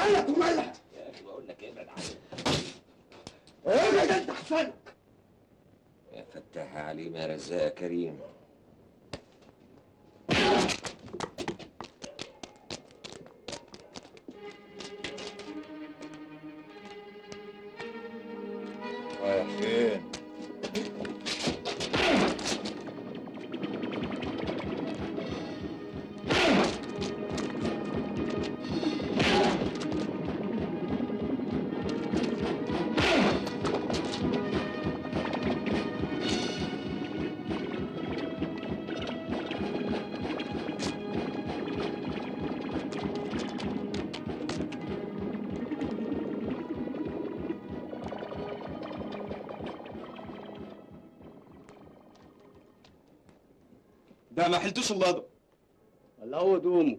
مالك ومالك يا اخي بقول لك ابعد عني. ابعد انت احسن. يا فتاح يا عليم يا رزاق يا كريم. رايح فين؟ ده ما حلتوش اللضا. الله هو دومه.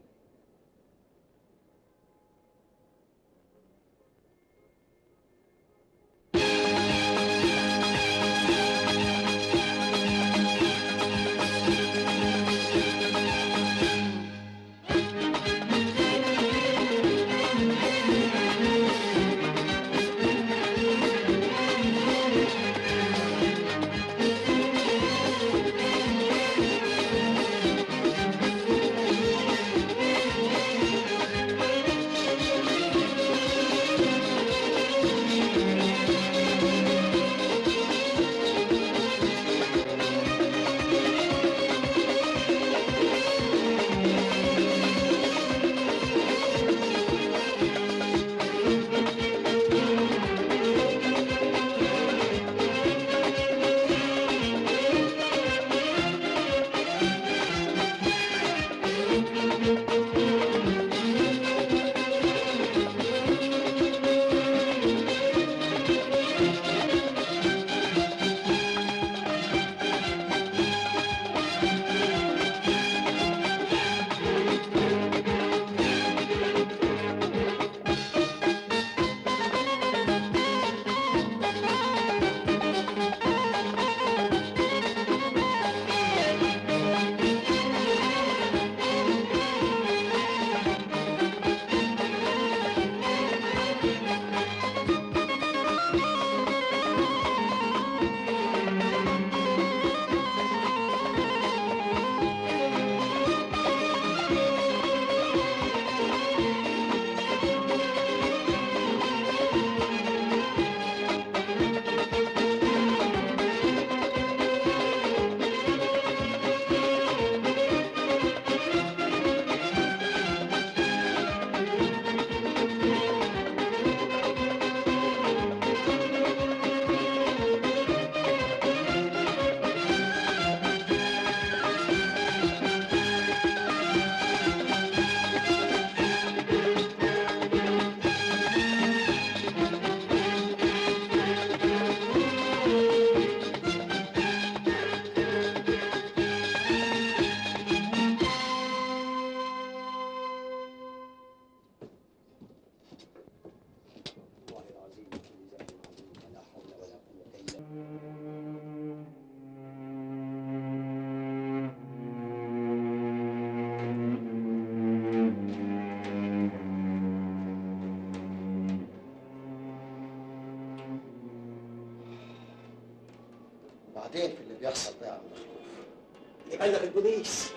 بعدين في اللي بيحصل ده يا عم مخلوف يبلغ البوليس.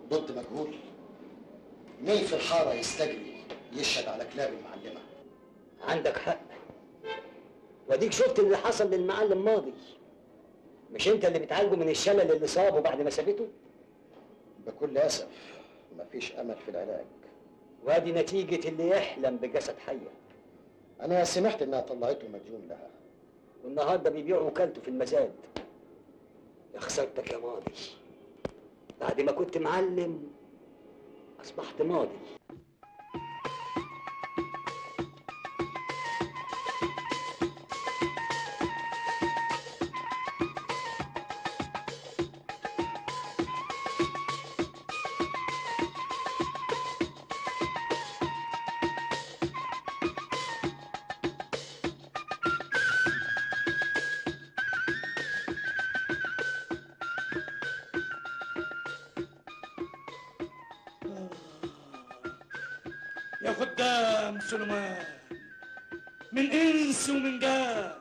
ضد مجهول. مين في الحاره يستجري يشهد على كلاب المعلمه؟ عندك حق. واديك شفت اللي حصل للمعلم ماضي. مش انت اللي بتعالجه من الشلل اللي صابه بعد ما سابته؟ بكل اسف مفيش امل في العلاج. وادي نتيجة اللي يحلم بجسد حية. انا سمعت انها طلعته مديون لها، والنهارده بيبيع وكالته في المزاد. يا خسارتك يا ماضي، بعد ما كنت معلم اصبحت ماضي. سلام سليمان من انس ومن جان،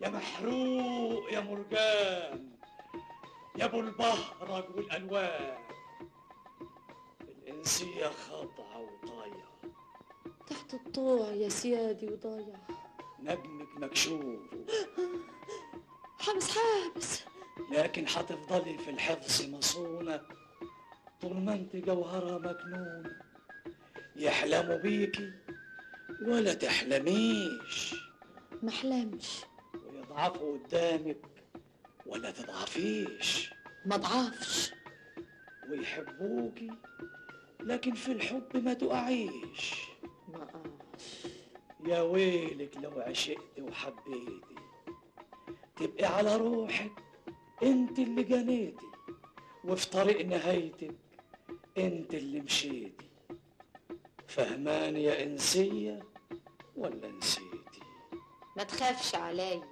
يا محروق يا مرجان، يا ابو البهرج والالوان، الانسيه خاضعه وطايعه، تحت الطوع يا سيادي وضايع. نجمك مكشوف حابس لكن حتفضلي في الحفظ مصونة طول ما انت جوهرة مكنونة، يحلموا بيكي ولا تحلميش، محلمش ويضعفوا قدامك ولا تضعفيش، ما ضعفش، ويحبوكي لكن في الحب ما تقعيش. ما قعش. يا ويلك لو عشقت وحبيتي تبقي على روحك انت اللي جنيتي، وفي طريق نهايتك انت اللي مشيتي. فهماني يا انسية ولا نسيتي؟ ما تخافش علي،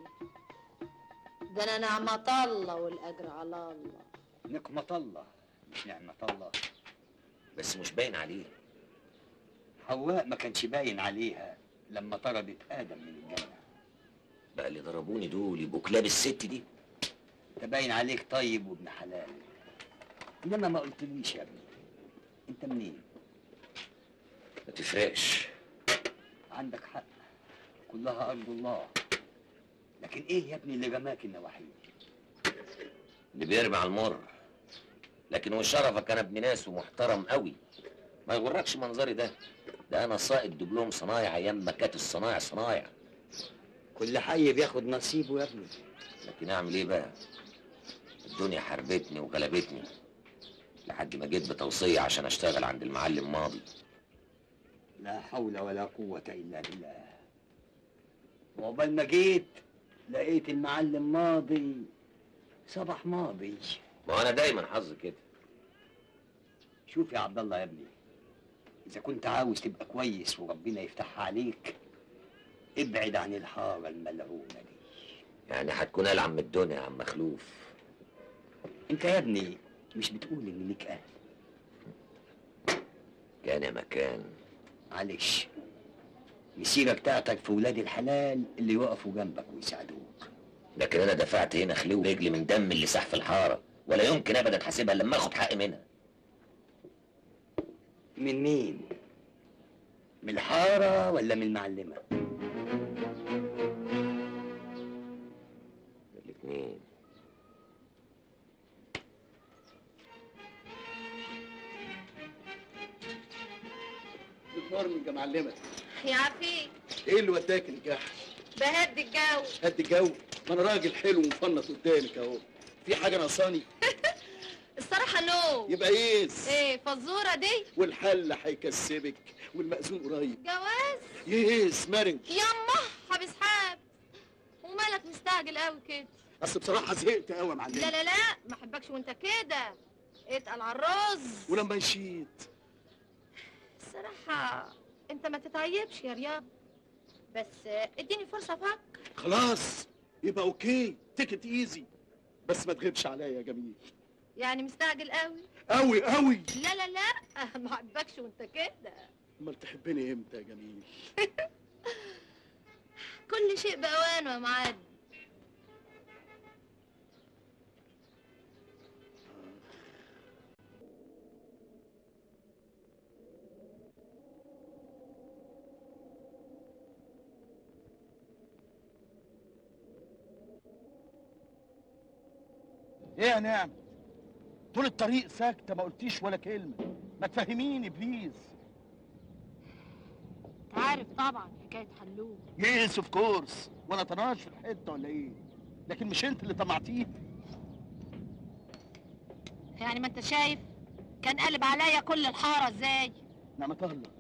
ده انا نعمة الله والاجر على الله. نقمة الله مش نعمة الله. بس مش باين عليه. حواء ما كانش باين عليها لما طردت آدم من الجنة. بقى اللي ضربوني دول يبقوا كلاب الست دي؟ انت باين عليك طيب وابن حلال، انما ما قلتليش يا ابني انت منين؟ ما تفرقش. عندك حق، كلها ارض الله، لكن ايه يا ابني اللي رماك النواحي؟ اللي بيرمي على المر، لكن وشرفك انا ابن ناس ومحترم قوي. ما يغركش منظري ده انا سائق دبلوم صنايع ايام ما كانت الصنايع صنايع. كل حي بياخد نصيبه يا ابني. لكن اعمل ايه بقى؟ الدنيا حربتني وغلبتني لحد ما جيت بتوصية عشان اشتغل عند المعلم ماضي. لا حول ولا قوة الا بالله. وعقبال ما جيت لقيت المعلم ماضي صباح ماضي. ما انا دايما حظي كده. شوف يا عبد الله يا ابني، اذا كنت عاوز تبقى كويس وربنا يفتحها عليك ابعد عن الحارة الملعونة دي. يعني هتكون ألعن من الدنيا يا عم مخلوف. انت يا ابني مش بتقول ان ليك اهل؟ كان يا مكان. معلش، مسيرة بتاعتك في ولاد الحلال اللي يقفوا جنبك ويساعدوك. لكن انا دفعت هنا خلو رجلي من دم اللي ساح في الحاره، ولا يمكن ابدا حاسبها لما اخد حقي منها. من مين؟ من الحارة ولا من المعلمة؟ الاتنين. الفورمنج يا معلمة. يا عفيف ايه اللي وداك الجحش؟ بهدي الجو. قد الجو؟ ما انا راجل حلو ومفنط قدامك اهو. في حاجة ناقصاني؟ الصراحة نو. يبقى يس. ايه فزورة دي؟ والحل هيكسبك والمأذون قريب. جواز؟ يس مرن. يما حابس حاب. ومالك مستعجل قوي كده؟ اصل بصراحة زهقت قوي يا معلمة. لا لا لا، ما احبكش وانت كده. اتقل على الرز. ولما مشيت الصراحة انت ما تتعيبش يا رياض، بس اديني فرصة افكر. خلاص يبقى اوكي، تيكت ايزي، بس ما تغيبش عليا يا جميل. يعني مستعجل قوي؟ قوي قوي. لا لا لا، ما احبكش وانت كده. امال تحبني امتى يا جميل؟ كل شيء بأوانه يا معلم. ايه يا نعم؟ طول الطريق ساكتة ما قلتيش ولا كلمة، ما تفهميني بليز. انت عارف طبعا حكاية حلوم. يس اوف كورس، وانا طناش في الحتة ولا ايه؟ لكن مش انت اللي طمعتيه. يعني ما انت شايف كان قلب عليا كل الحارة ازاي؟ نعمة الله،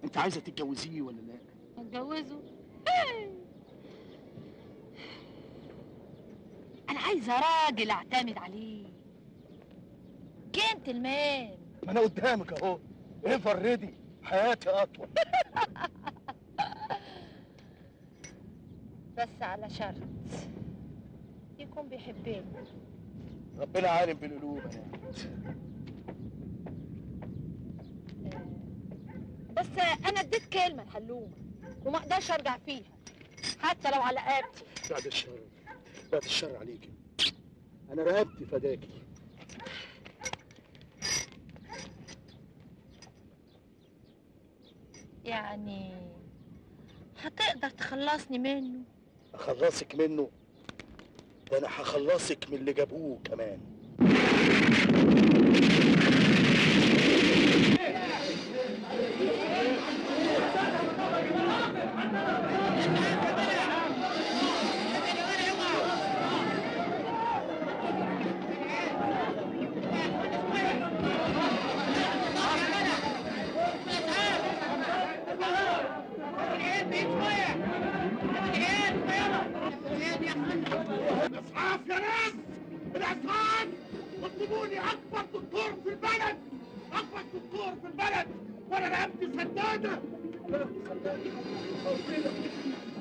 انت عايزة تتجوزيه ولا لا؟ اتجوزه؟ انا عايزة راجل اعتمد عليه، جنتلمان. ما انا قدامك اهو، ايفر ريدي، حياتي اطول. بس على شرط يكون بيحبني. ربنا عالم بالقلوب يا نعمة. بس انا اديت كلمه لحلومه وما اقدرش ارجع فيها حتى لو على رقبتي. بعد الشر، بعد الشر عليكي، انا رقبتي فداكي. يعني هتقدر تخلصني منه؟ اخلصك منه؟ ده انا هخلصك من اللي جابوه كمان. الاسعاف يا ناس، الاسعاف! اطلبوني اكبر دكتور في البلد، اكبر دكتور في البلد، وانا رقبتي سداده.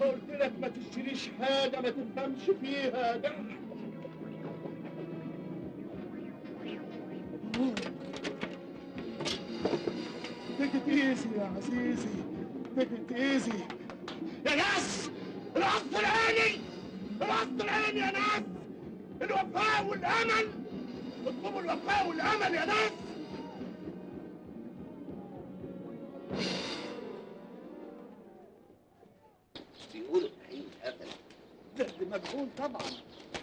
قلت لك ما تشتريش حاجه ما تفهمش فيها. ده تيجي ايزي يا عزيزي، تيجي ايزي يا ناس، القصد العيني، القصد العيني يا ناس، الوفاء والامل، اطلبوا الوفاء والامل يا ناس. مش بيقولوا الحقيقة اتقتل؟ ده مجهول طبعا.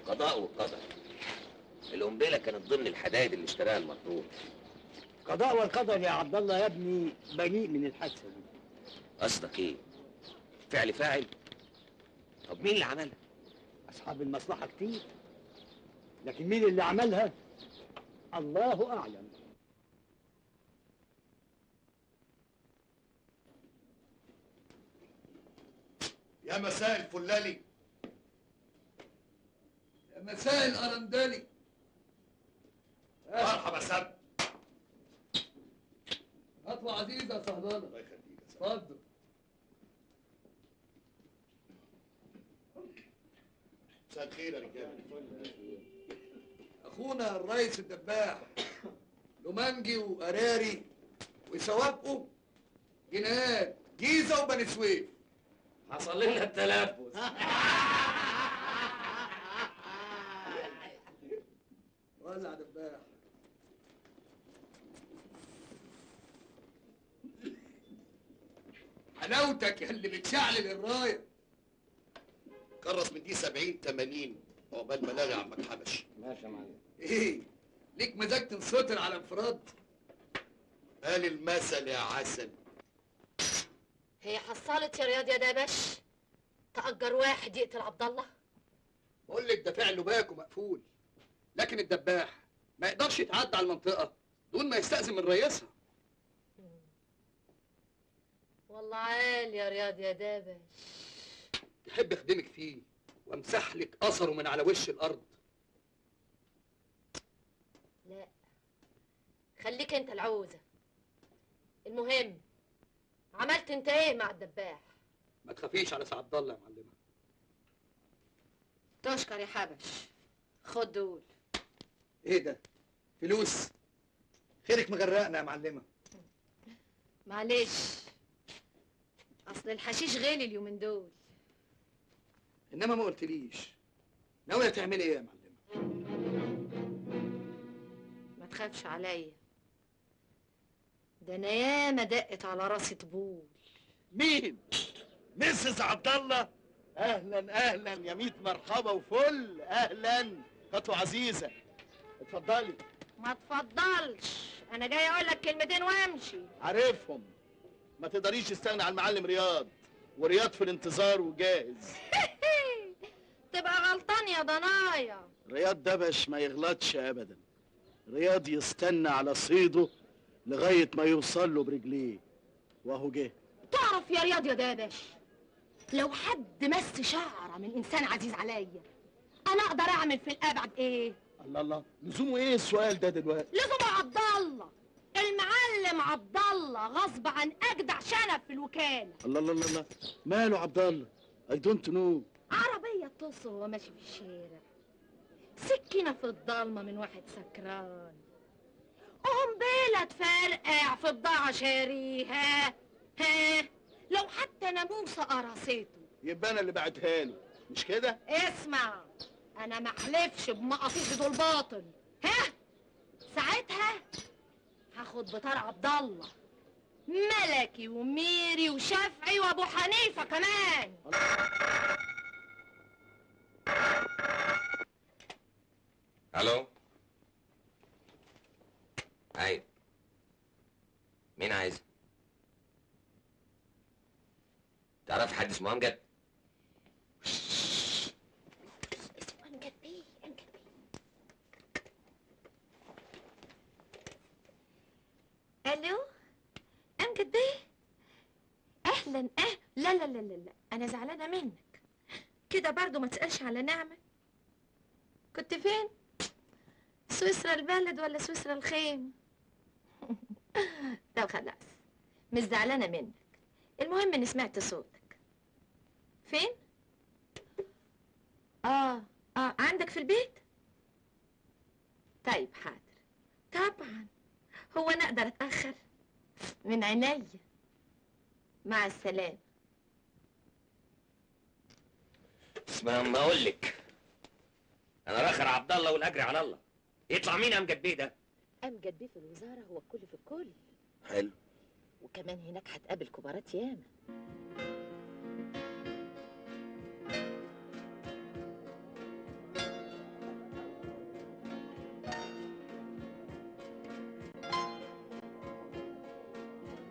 قضاء وقدر. القنبله كانت ضمن الحدايد اللي اشتراها المطلوب. قضاء والقدر يا عبد الله يا ابني بريء من الحادثه دي. قصدك ايه؟ فعل فاعل؟ طب مين اللي عملها؟ اصحاب المصلحه كتير، لكن مين اللي عملها الله اعلم. يا مساء الفلالي، يا مساء الأرندلي. مرحبا سب. خطوة عزيزة يا صهلانة. الله يخليك يا سب. اتفضل. مساء الخير يا رجاله. أخونا الريس الدباح له منجي وقراري وسوابقه جنيهات جيزة وبني سويف. حصل لنا التلبس. ولع دباح. حلاوتك يا اللي بتشعلل الرايه. كرس من دي 70 80 عقبال ما لاغي عمك حبش. ماشي يا معلم. ايه ليك مزاج تنسطر على انفراد؟ قال المثل يا عسل. هي حصلت يا رياض يا دبش تأجر واحد يقتل عبد الله؟ بقول لك ده فعله باك ومقفول، لكن الدباح ما يقدرش يتعدى على المنطقه دون ما يستأذن من رئيسها. والله عال يا رياض يا دبش. تحب اخدمك فيه وامسح لك اثره من على وش الارض؟ لا، خليك انت العوزة. المهم عملت انت ايه مع الدباح؟ ما تخافيش على سعد الله يا معلمه. تشكر يا حبش. خد دول. ايه ده؟ فلوس؟ خيرك مغرقنا يا معلمه. معلش، اصل الحشيش غالي اليومين دول. انما ما قلتليش ناويه تعملي ايه يا معلمه؟ ما تخافش عليا، ده انا ياما دقت على راسي طبول. مين؟ مسز عبد الله؟ اهلا اهلا يا ميت مرحبا وفل. اهلا خطوه عزيزه، اتفضلي. ما تفضلش، انا جاي اقول لك كلمتين وامشي. عارفهم، ما تقدريش تستغنى عن المعلم رياض، ورياض في الانتظار وجاهز. تبقى غلطان يا ضنايا. رياض دبش ما يغلطش ابدا. رياض يستنى على صيده لغايه ما يوصل له برجليه، واهو جه. تعرف يا رياض يا دابش، لو حد مس شعره من انسان عزيز عليا انا اقدر اعمل في الابعد ايه؟ الله الله، لزومه ايه السؤال ده دلوقتي؟ لزوم عبد الله المعلم عبد الله غصب عن اجدع شنب في الوكاله. الله الله الله، ماله عبد الله؟ اي دونت نو. عربيه تصل وهو ماشي في الشارع، سكينه في الضلمه من واحد سكران، قنبله تفرقع في بضاعه شاريها، ها، لو حتى ناموسه قرصته يبقى انا اللي بعتها له، مش كده؟ اسمع، انا ما احلفش بمقاطيع دول باطل. ها، ساعتها هاخد بطار عبد الله، ملكي وميري وشافعي وابو حنيفه كمان. الو. ايوه، مين عايز؟ تعرف حد اسمه امجد؟ امجد بيه، امجد بيه. الو، امجد بيه. اهلا. لا لا لا لا لا، انا زعلانه منك كده برضو، ما تسالش على نعمه. كنت فين؟ سويسرا البلد ولا سويسرا الخيم؟ طب خلاص، مش زعلانه منك، المهم اني سمعت صوتك. فين؟ عندك في البيت؟ طيب حاضر، طبعا. هو انا اقدر اتاخر؟ من عينيا. مع السلامه. اسمع ما اقول لك، انا راخر عبد الله والاجر على الله. يطلع مين امجد بيه ده؟ امجد بيه في الوزاره هو الكل في الكل، حلو. وكمان هناك هتقابل كبارات ياما.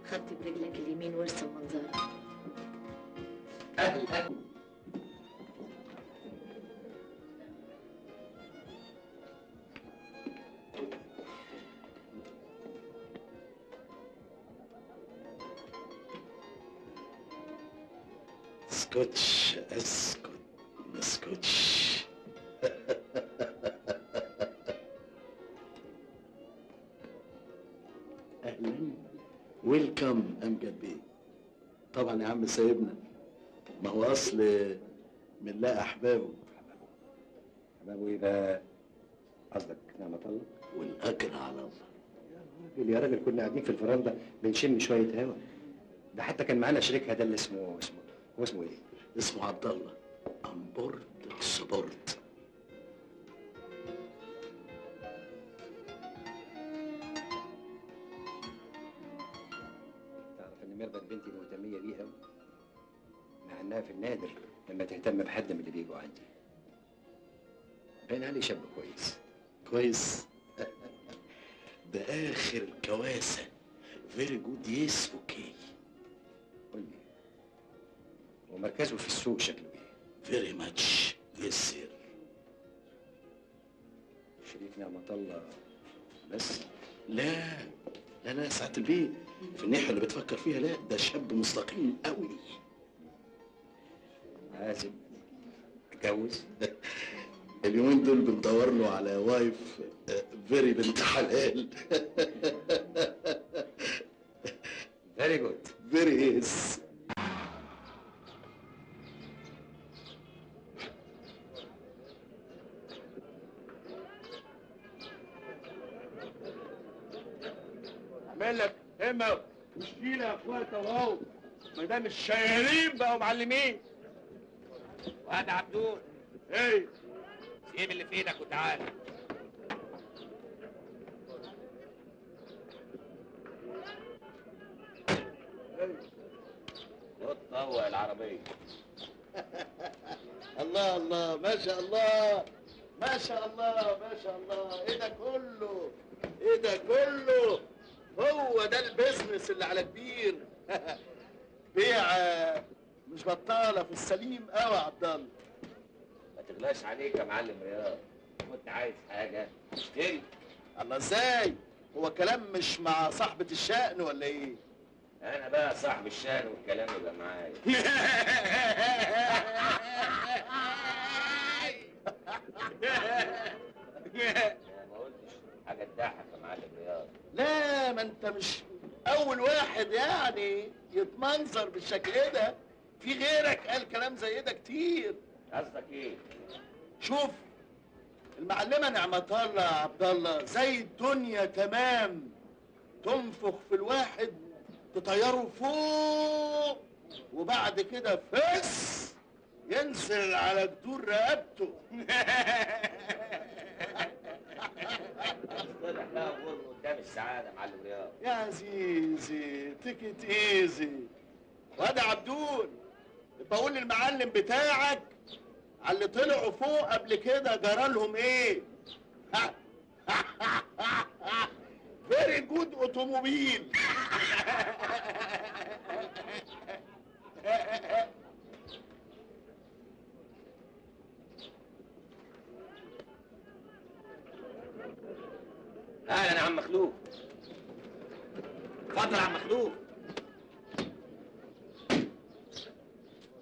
خدت برجلك اليمين وارسم منظرك. اهلا. اسكتش اسكت، ما اسكتش. اهلا، ويلكم امجد بيه. طبعا يا عم سايبنا، ما هو اصل من لا احبابه. حبابه ايه بقى؟ قصدك نعمة الله؟ والاجر على الله. يا راجل كنا قاعدين في الفرندا بنشم شوية هوا، ده حتى كان معانا شريكها ده اللي هو اسمه ايه؟ اسمه عبد الله، امبورد سبورت. تعرف ان ميرفت بنتي مهتمية بيه قوي، مع انها في النادر لما تهتم بحد من اللي بيجوا عندي. باين عليه شاب كويس. كويس. ده اخر الكواسه. فيري جود، يس اوكي. قول لي، ومركزه في السوق شكله ايه؟ فيري ماتش، يس سير. شريك نعمة الله بس؟ لا لا لا، ساعة البيت في الناحية اللي بتفكر فيها، لا ده شاب مستقيم قوي. عازب، اتجوز. اليومين دول بندور له على وايف فيري بنت حلال. فيري جود. فيري يس. مالك همة وشيلة يا اخواتي اهو، ما دام الشيالين بقوا معلمين. وهذا عبدون، ايه سيب اللي في ايدك وتعالى. خد طوق العربية. الله الله، ما شاء الله ما شاء الله ما شاء الله، ايه ده كله؟ ايه ده كله؟ هو ده البيزنس اللي على كبير. بيع مش بطاله في السليم قوي يا عبد الله. ما تغلاش عليك يا معلم رياض، كنت عايز حاجة اشتري. الله، ازاي؟ هو كلام مش مع صاحبة الشأن ولا ايه؟ انا بقى صاحب الشأن والكلام يبقى معايا. ما قلتش حاجة تضحك يا معلم رياض. لا، ما انت مش اول واحد يعني يتمنظر بالشكل ده، في غيرك قال كلام زي ده كتير. قصدك ايه؟ شوف، المعلمة نعمة الله يا عبد الله زي الدنيا تمام، تنفخ في الواحد تطيره فوق وبعد كده فس ينزل على جدور رقبته. طلع لا غر قدام السعاده يا معلم رياض. يا عزيزي تيكت ايزي. واد عبدون بقول للمعلم بتاعك على اللي طلعوا فوق قبل كده جرى لهم ايه. فيري جود اوتوموبيل. اهلا يا عم مخلوف. اتفضل يا عم مخلوف.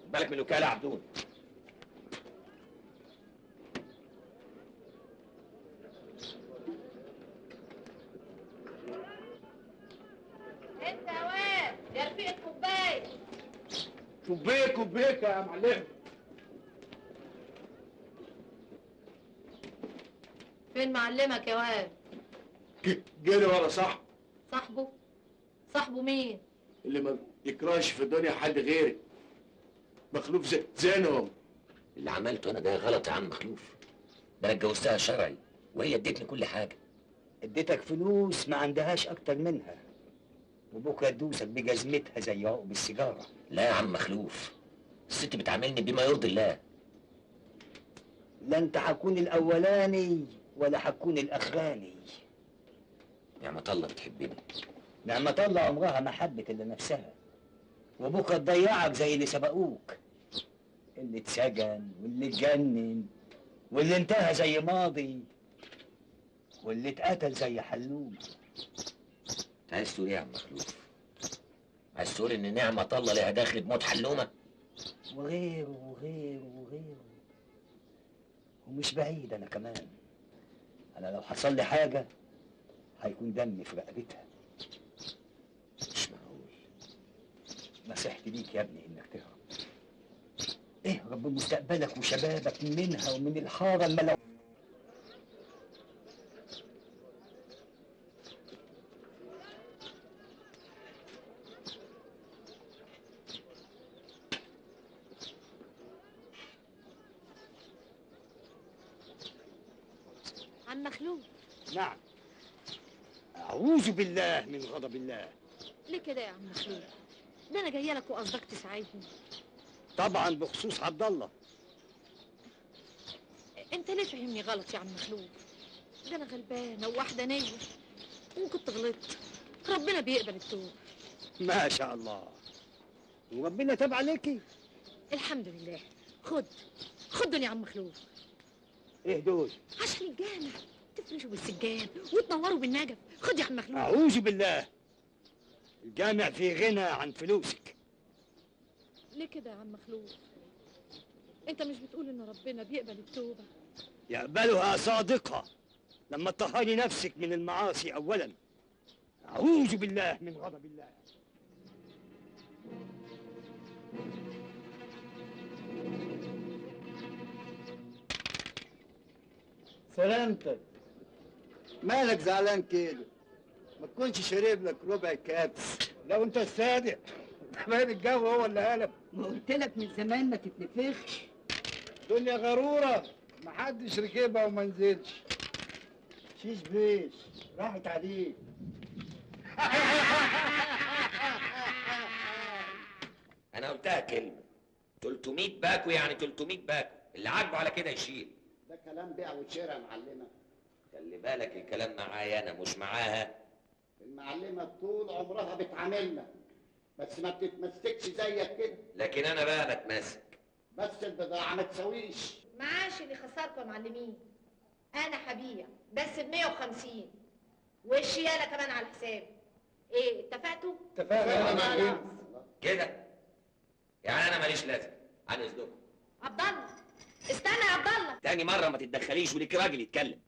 بالك من الوكاله يا عبدون. انت يا واد يا رفيق الكوبايه. كوبيك يا معلم. فين معلمك يا واد؟ جري ورا صاحبه. صاحبه؟ صاحبه مين؟ اللي ما يكرهش في الدنيا حد غيري. مخلوف زينهم. اللي عملته انا ده غلط يا عم مخلوف. ده انا اتجوزتها شرعي وهي ادتني كل حاجه. اديتك فلوس ما عندهاش اكتر منها، وبكره تدوسك بجزمتها زي عقب السيجاره. لا يا عم مخلوف، الست بتعاملني بما يرضي الله. لا انت هتكون الاولاني ولا هتكون الاخراني. نعمة الله بتحبني. نعمة الله عمرها ما حبت الا نفسها، وبكره تضيعك زي اللي سبقوك، اللي اتسجن واللي اتجنن واللي انتهى زي ماضي واللي اتقتل زي حلوم. انت عايز تقول ايه يا عم مخلوف؟ عايز تقول ان نعمة الله ليها دخل بموت حلومة؟ وغيره وغيره وغيره. ومش بعيد انا كمان، انا لو حصل لي حاجه هيكون دمي في رقبتها. مش معقول. نصيحتي ليك يا ابني انك تهرب. اهرب بمستقبلك وشبابك منها ومن الحاره الملعونة. عم مخلوف. نعم. اعوذ بالله من غضب الله. ليه كده يا عم مخلوف؟ ده انا جايه لك وقصدك تساعدني. طبعا بخصوص عبد الله. انت ليه فهمني غلط يا عم مخلوف؟ ده انا غلبانه ووحدانيه وكنت غلطت. ربنا بيقبل التوبه. ما شاء الله. وربنا تاب عليكي. الحمد لله. خد دول يا عم مخلوف. ايه دول؟ عشان الجامع تفرشوا بالسجاد وتنوروا بالنجف. خد يا عم مخلوف. اعوذ بالله. الجامع في غنى عن فلوسك. ليه كده يا عم مخلوف؟ انت مش بتقول ان ربنا بيقبل التوبه؟ يقبلها صادقة لما تطهري نفسك من المعاصي اولا. اعوذ بالله من غضب الله. سلامتك. مالك زعلان كده؟ ما تكونش شارب لك ربع كابس. لو انت الصادق باين الجو هو اللي قلب. ما قلت لك من زمان ما تتنفخش. دنيا غرورة محدش ركبها وما نزلش. شيش بيش راحت عليك. انا قلتها كلمة. 300 باكو يعني 300 باكو، اللي عاجبه على كده يشيل. ده كلام بيع وشراء يا معلمة. خلي بالك الكلام معايا انا مش معاها. المعلمة طول عمرها بتعاملنا بس ما بتتمسكش زيك كده. لكن انا بقى بتمسك. بس البضاعة ما تساويش. معاش اللي خسركم يا معلمين. انا هبيع بس ب 150 والشياله كمان على حسابي. ايه اتفقتوا؟ اتفقنا يا معلم. كده يعني انا ماليش لازم. عن اذنكم. عبد الله استنى يا عبد الله. تاني مرة ما تتدخليش وليك راجل يتكلم.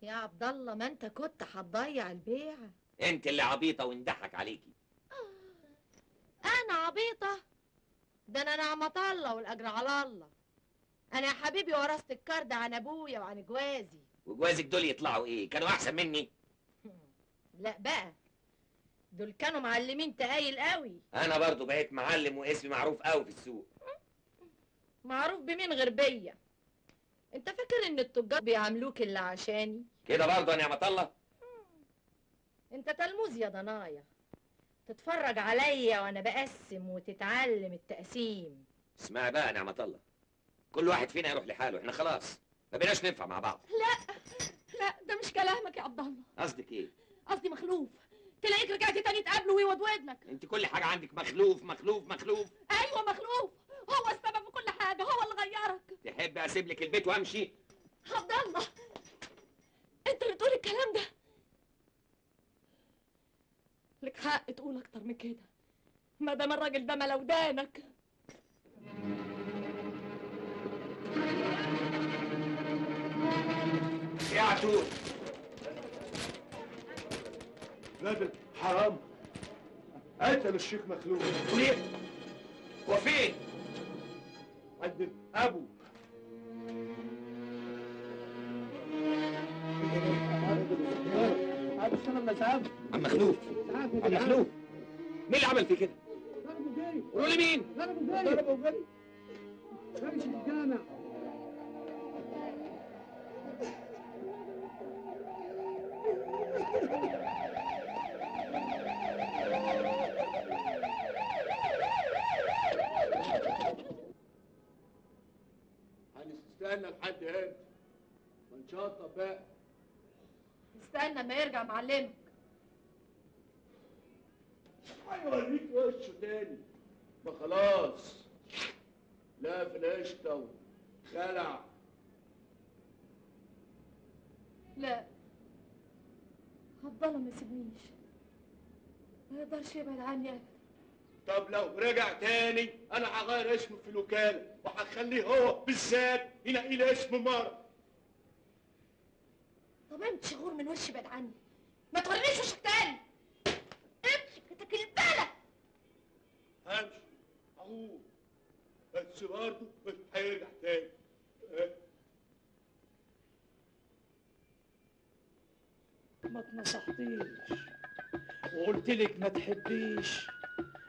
يا عبد الله ما انت كنت هتضيع البيعه. انت اللي عبيطة وانضحك عليكي. انا عبيطه؟ ده انا نعمة الله والاجر على الله. انا يا حبيبي ورثت الكارد عن ابويا وعن جوازي. وجوازك دول يطلعوا ايه؟ كانوا احسن مني؟ لا بقى، دول كانوا معلمين تقايل قوي. انا برضو بقيت معلم واسمي معروف قوي في السوق. معروف بمين غير بيا؟ انت فاكر ان التجار بيعاملوك الا عشاني؟ كده برضو يا نعمة الله؟ انت تلموذ يا ضنايا، تتفرج عليا وانا بقسم وتتعلم التقسيم. اسمعي بقى يا نعمة الله، كل واحد فينا يروح لحاله، احنا خلاص ما بقيناش ننفع مع بعض. لا لا، ده مش كلامك يا عبد الله. قصدك ايه؟ قصدي مخلوف، تلاقيك رجعت تاني تقابله ويودود لك. انت كل حاجة عندك مخلوف مخلوف مخلوف. ايوه مخلوف، هو السبب في كل حاجه، هو اللي غيرك. تحب اسيب لك البيت وامشي؟ عبد الله، انت اللي تقول الكلام ده؟ لك حق تقول اكتر من كده، ما دام الراجل ده ملودانك. يا عتوق، راجل حرام قتل الشيخ مخلوف. ليه؟ وفين؟ عند ابو. عم مخلوف، عم مخلوف، مين اللي عمل فيه كده؟ قولوا لي مين؟ ضربه وجري خارج الجامع. هنستنى لحد امتى؟ ما نشطب بقى. استنى ما يرجع معلمك. هيوريك وشه تاني. ما خلاص، لا في القشطه وخلع. لا، عبد الله ما يسيبنيش، ما يقدرش يبعد عني ابدا. طب لو رجع تاني انا هغير اسمه في الوكاله وهخليه هو بالذات ينقي لي اسم مره. طب امشي غور من وشي، بعد عني، ما تورينيش وشك تاني. امشي كتك البلد. همشي هقول بس برضه مش هيرجع تاني. ما تنصحتيش وقلت لك ما تحبيش،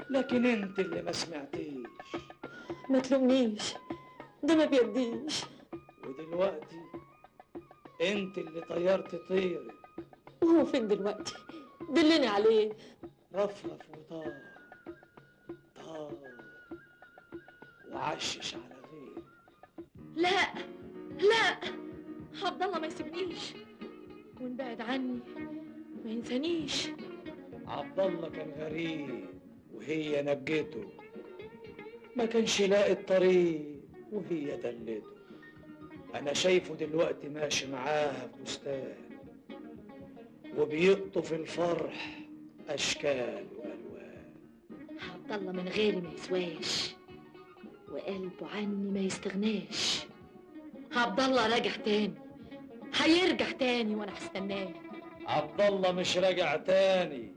لكن انت اللي ما سمعتيش. ما تلومنيش، ده ما بيديش. ودلوقتي انت اللي طيرت طيرك. وهو فين دلوقتي؟ دلني عليه. رفرف وطار وعشش على غيره. لا لا، عبد الله ما يسيبنيش، وان بعد عني ما ينسانيش. عبد الله كان غريب وهي نجته، ما كانش لاقي الطريق وهي دلته. انا شايفه دلوقتي ماشي معاها في بستان وبيقطف الفرح اشكال والوان. عبد الله من غيري ما يسواش، وقلبه عني ما يستغناش. عبد الله راجع تاني، هيرجع تاني وانا هستناه. عبد الله مش راجع تاني،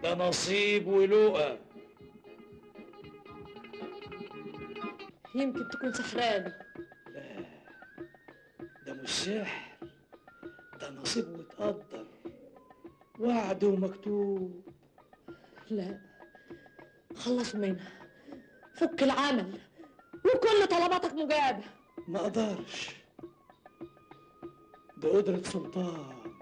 ده نصيب ولقى. يمكن تكون سحرانه. لا، ده مش سحر، ده نصيب وتقدر، وعد ومكتوب. لا، خلصوا منها، فك العمل وكل طلباتك مجابه. ما اقدرش، ده قدرة سلطان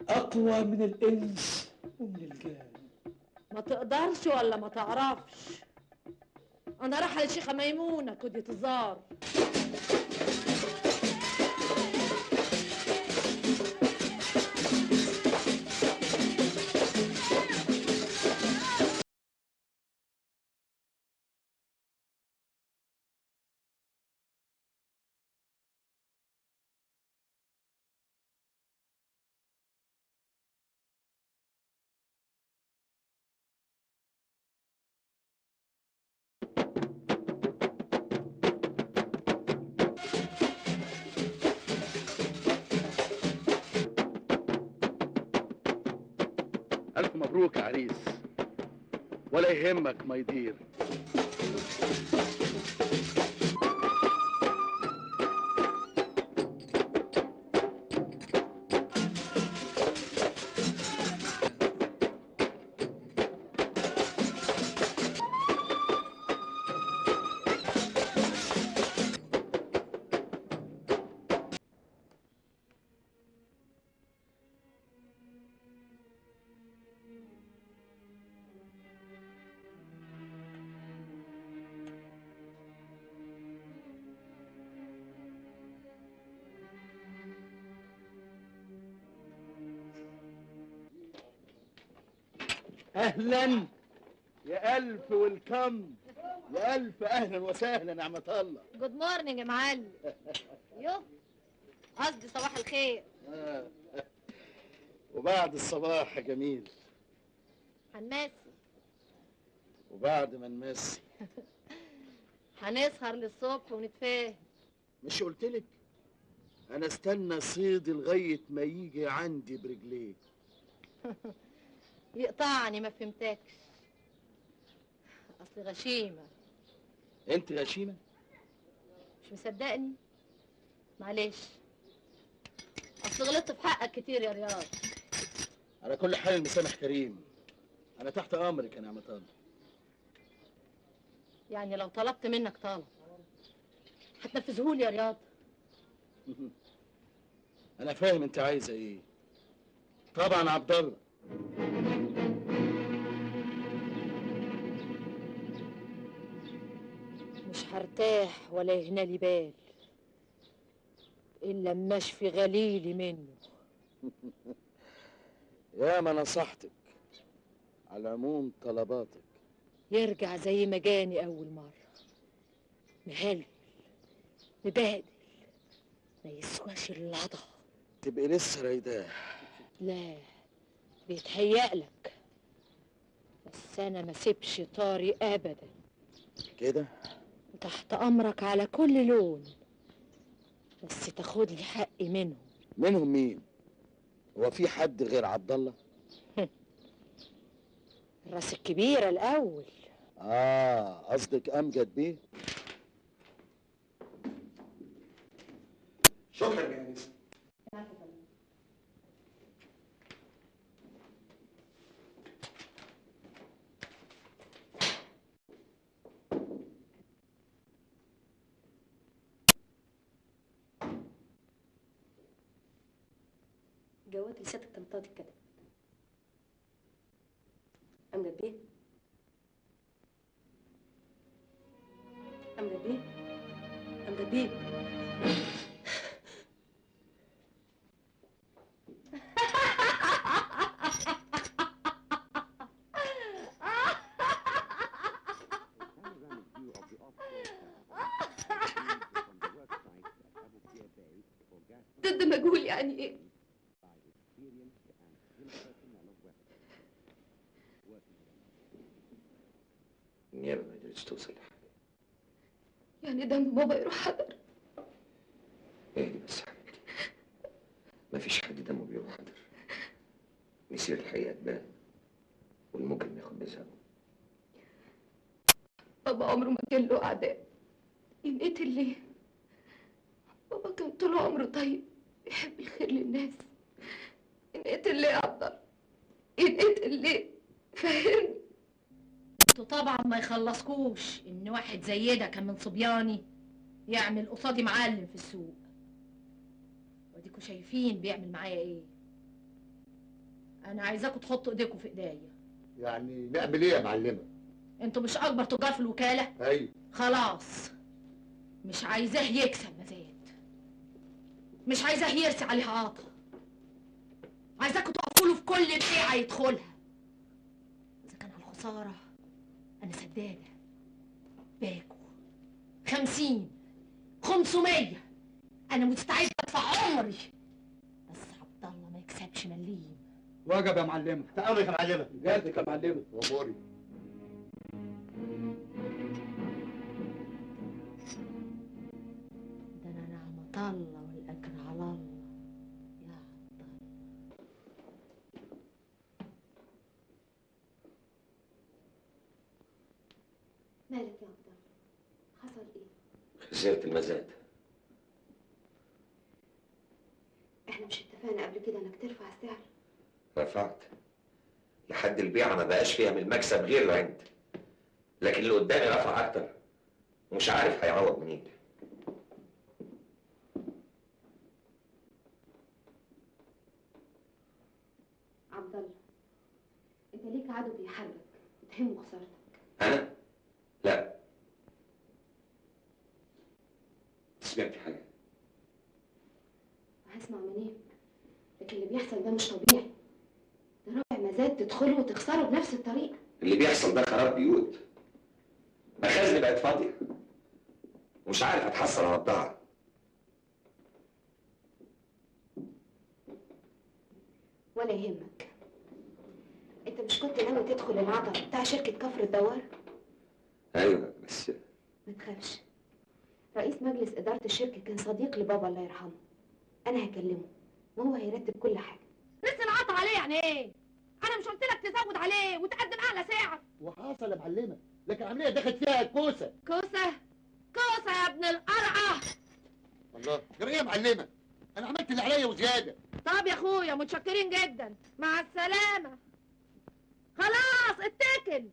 اقوى من الانس ومن الجان. ما تقدرش ولا ما تعرفش؟ انا رايحه للشيخه ميمونه كدية الزار. ألف مبروك يا عريس، ولا يهمك ما يدير. اهلا يا الف والكم، يا الف اهلا وسهلا يا عمة الله. جود مورنينج يا معلم. يو قصدي صباح الخير. وبعد الصباح يا جميل. هنمسي. وبعد ما نمسي هنسهر للصبح ونتفاهم. مش قلتلك انا استنى صيدي لغايه ما يجي عندي برجليه؟ يقطعني، ما فهمتكش. اصل غشيمه. انت غشيمه؟ مش مصدقني؟ معلش، اصل غلطت في حقك كتير يا رياض. على كل حال المسامح كريم، انا تحت امرك يا نعمة الله. يعني لو طلبت منك طلب هتنفذهولي يا رياض؟ انا فاهم انت عايزه ايه. طبعا عبد الله. مش هرتاح ولا يهنالي بال الا لما اشفي غليلي منه. يا ما نصحتك، على العموم طلباتك. يرجع زي ما جاني اول مره، مهلل مبهدل، ما يسواش اللضا. تبقي لسه رايداه. لا، بيتهيألك، بس انا ما سيبش طاري ابدا. كده تحت امرك على كل لون، بس تاخد لي حقي منهم. منهم مين؟ هو في حد غير عبد الله؟ الراس الكبيره الاول. قصدك امجد بيه؟ شكرا يا انسه. جوات لساتك تنطاط كده. أمجد بيه؟ أمجد بيه؟ أمجد بيه؟ ضد مجهول يعني ايه؟ النيابة ما قدرتش توصل لحاجة. يعني دم بابا يروح حضر؟ اهدي بس يا حبيبتي، مفيش حد دمه بيروح حضر. مسير الحقيقة تبان والممكن ياخد بسببه. بابا عمره ما كان له أعداء. ينقتل ليه؟ بابا كان طول عمره طيب، بيحب الخير للناس. ينقتل ليه يا عبد الله؟ ينقتل ليه؟ فهمني. انتوا طبعا ما يخلصكوش ان واحد زي ده كان من صبياني يعمل قصادي معلم في السوق. واديكوا شايفين بيعمل معايا ايه. انا عايزاكوا تحطوا ايديكوا في ايديا. يعني نعمل ايه يا معلمه؟ انتوا مش اكبر تجار في الوكاله؟ ايوه. خلاص، مش عايزاه يكسب مزاد، مش عايزاه يرسي عليها عاطل. عايزاكوا تقفوا له في كل بيعه يدخلها. اذا كان على الخساره انا سداده، باكو 50 500 انا مستعده ادفع عمري، بس عبد الله ما يكسبش مليم. واجب يا معلمه. تأمرك يا معلمه. جاتك يا معلمه. واموري. ده انا نعمة الله والاجر على الله يا عبد الله. مالك يا عبد الله؟ حصل ايه؟ خسرت المزاد. احنا مش اتفقنا قبل كده انك ترفع السعر؟ رفعت لحد البيعة ما بقاش فيها من المكسب غير العند، لكن اللي قدامي رفع أكتر ومش عارف هيعوض منين. عبد الله، انت ليك عدو بيحاربك تهمه خسارتك. أنا؟ لا. سمعت حاجة؟ هسمع منين؟ لكن اللي بيحصل ده مش طبيعي. ده رابع مزاد بالذات تدخلوا وتخسروا بنفس الطريقة. اللي بيحصل ده خراب بيوت. مخازني بقت فاضيه ومش عارف اتحصل على البضاعه. ولا يهمك، انت مش كنت ناوي تدخل العطا بتاع شركة كفر الدوار؟ ايوه بس ما تخافش، رئيس مجلس إدارة الشركة كان صديق لبابا الله يرحمه. أنا هكلمه وهو هيرتب كل حاجة. لسه العطا عليه يعني ايه؟ أنا مش قلت لك تزود عليه وتقدم أعلى سعر؟ وحصل يا معلمه، لكن العمليه دخلت فيها كوسه. كوسة؟ كوسة يا ابن القرعة! الله، جرى ايه يا معلمه؟ انا عملت اللي عليا وزياده. طب يا أخويا متشكرين جدا، مع السلامة. خلاص اتكل.